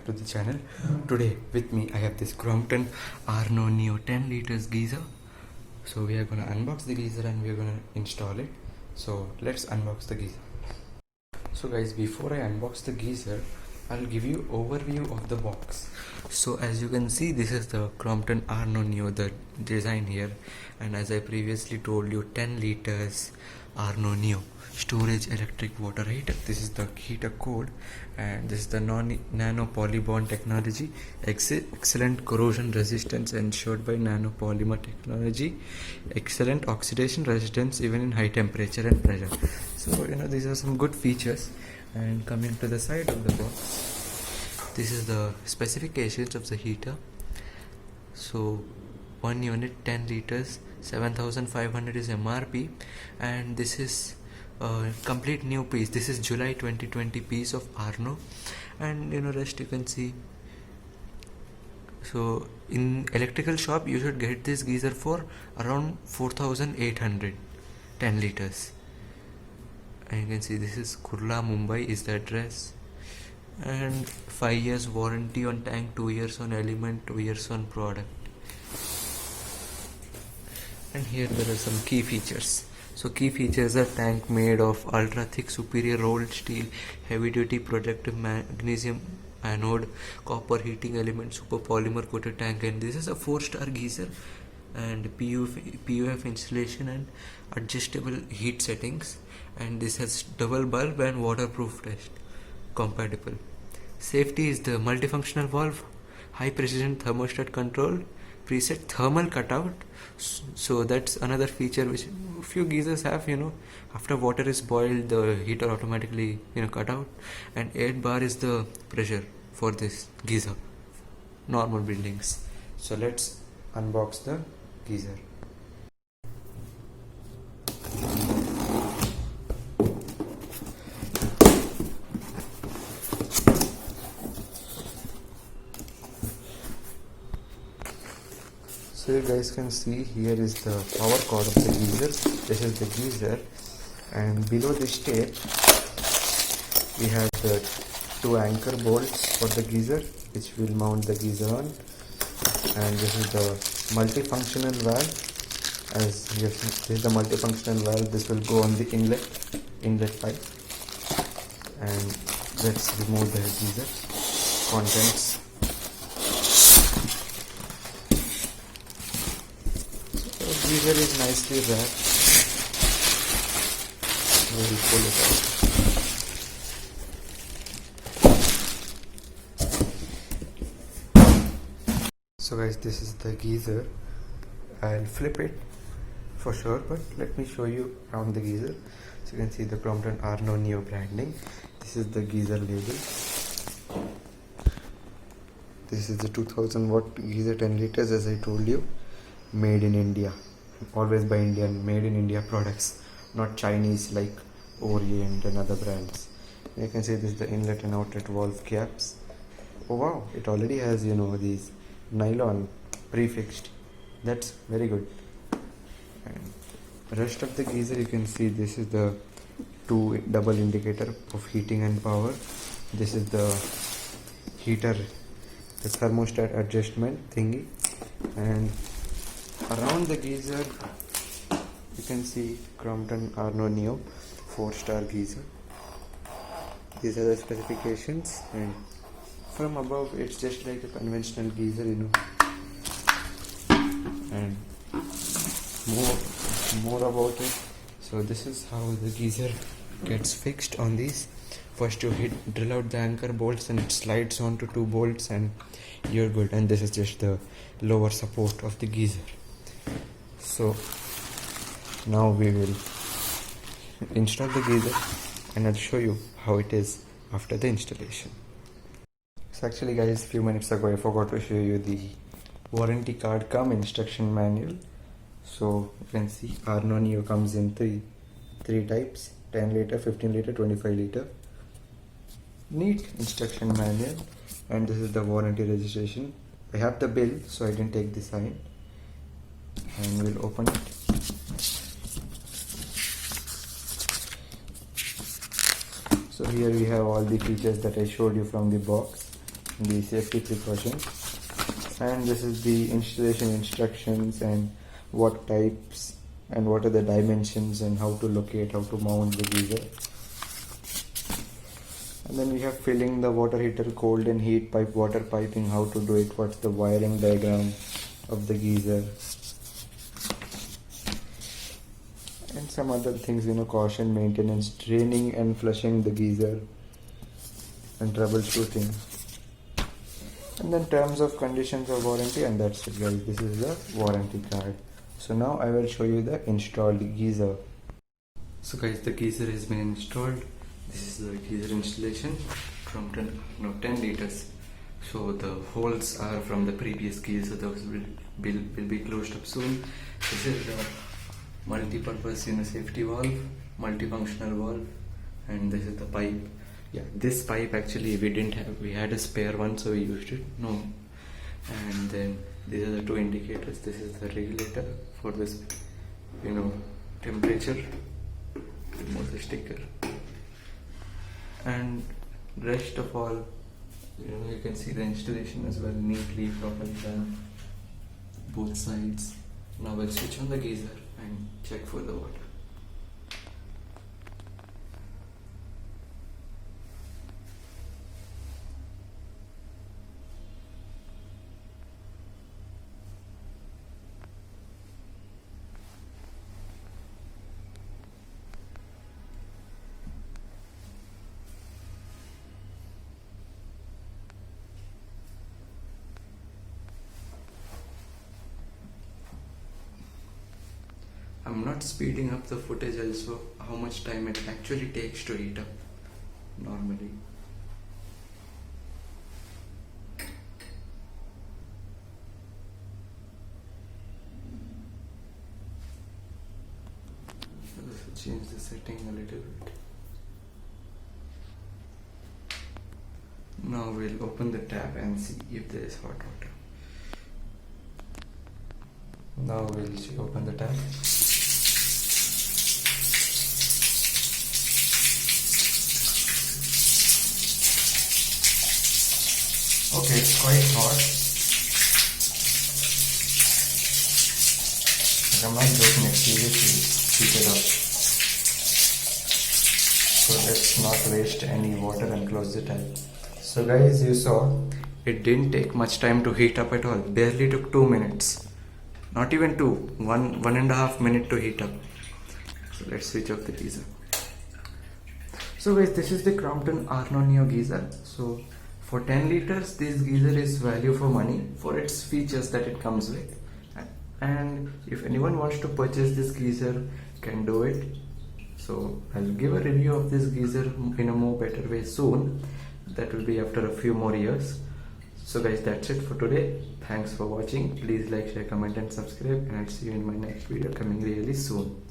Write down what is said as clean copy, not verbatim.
back to the channel. Today with me I have this Crompton Arno Neo 10 liters geyser. So we are gonna unbox the geyser and we are gonna install it. So let's unbox the geyser. So guys, before I unbox the geyser, I'll give you overview of the box. So as you can see, this is the Crompton Arno Neo, the design here, and as I previously told you, 10 liters Arno Neo storage electric water heater. This is the heater code, and this is the nano polybond technology, excellent corrosion resistance ensured by nano polymer technology, excellent oxidation resistance even in high temperature and pressure. So these are some good features. And coming to the side of the box, this is the specifications of the heater. So 1 unit 10 liters, 7500 is MRP, and this is a complete new piece. This is July 2020 piece of Arno, and rest you can see. So in electrical shop you should get this geyser for around 4800, 10 liters. And you can see this is Kurla, Mumbai is the address, and 5 years warranty on tank, 2 years on element, 2 years on product. And here there are some key features. So key features are tank made of ultra thick superior rolled steel, heavy duty protective magnesium anode, copper heating element, super polymer coated tank, and this is a 4-star geyser, and PUF installation and adjustable heat settings, and this has double bulb and waterproof test compatible. Safety is the multifunctional valve, high precision thermostat control, preset thermal cutout. So that's another feature which few geysers have. After water is boiled, the heater automatically cut out. And 8 bar is the pressure for this geyser, normal buildings. So let's unbox the geyser. So you guys can see, here is the power cord of the geyser. This is the geyser, and below this tape we have the 2 anchor bolts for the geyser, which will mount the geyser on. And this is the multifunctional valve. As you have seen, this is the multifunctional valve. This will go on the inlet pipe. And let's remove the geyser contents. The geyser is nicely wrapped. We will pull it out. So guys, this is the geyser. I'll flip it for sure, but let me show you around the geyser. So you can see the Crompton Arno Neo branding. This is the geyser label. This is the 2000 watt geyser, 10 liters, as I told you, made in India. Always buy Indian, made in India products, not Chinese like Orient and other brands. You can see this is the inlet and outlet valve caps. Oh wow, it already has these nylon prefixed. That's very good. And rest of the geyser, you can see this is the 2 double indicator of heating and power. This is the heater, the thermostat adjustment thingy, and around the geyser you can see Crompton Arno Neo 4-star geyser. These are the specifications, and from above it's just like a conventional geyser, and more about it. So this is how the geyser gets fixed on these. First you drill out the anchor bolts, and it slides onto 2 bolts and you're good. And this is just the lower support of the geyser. So now we will install the geyser, and I'll show you how it is after the installation. So actually guys, few minutes ago I forgot to show you the warranty card cum instruction manual. So you can see Arno Neo comes in three types: 10 liter, 15 liter, 25 liter. Neat instruction manual, and this is the warranty registration. I have the bill, so I didn't take the sign, and we'll open it. So here we have all the features that I showed you from the box. the safety precautions, and this is the installation instructions and what types and what are the dimensions and how to locate, how to mount the geyser. And then we have filling the water heater, cold and heat pipe, water piping, how to do it, what's the wiring diagram of the geyser, and some other things, caution, maintenance, draining and flushing the geyser, and troubleshooting. And then terms of conditions of warranty, and that's it guys, this is the warranty card. So now I will show you the installed geyser. So guys, the geyser has been installed. This is the geyser installation from 10 liters. So the holes are from the previous geyser, those will be closed up soon. This is the multi-purpose safety valve, multifunctional valve, and this is the pipe. Yeah, this pipe actually we had a spare one, so we used it. No, and then these are the two indicators. This is the regulator for this, temperature. Remove the sticker, and rest of all, you can see the installation as well, neatly, properly done, both sides. Now we'll switch on the geyser and check for the water. I'm not speeding up the footage also, how much time it actually takes to heat up normally. Let's change the setting a little bit. Now we'll open the tap and see if there is hot water. Now we'll open the tap. Okay, it's quite hot. But I'm not joking, it's seriously heated up. So let's not waste any water and close the tap. So guys, you saw, it didn't take much time to heat up at all. Barely took 2 minutes. Not even 2, 1.5 minutes to heat up. So let's switch off the geyser. So guys, this is the Crompton Arno Neo geyser. So for 10 liters, this geyser is value for money for its features that it comes with. And if anyone wants to purchase this geyser, can do it. So I'll give a review of this geyser in a more better way soon. That will be after a few more years. So guys, that's it for today. Thanks for watching. Please like, share, comment and subscribe, and I'll see you in my next video coming really soon.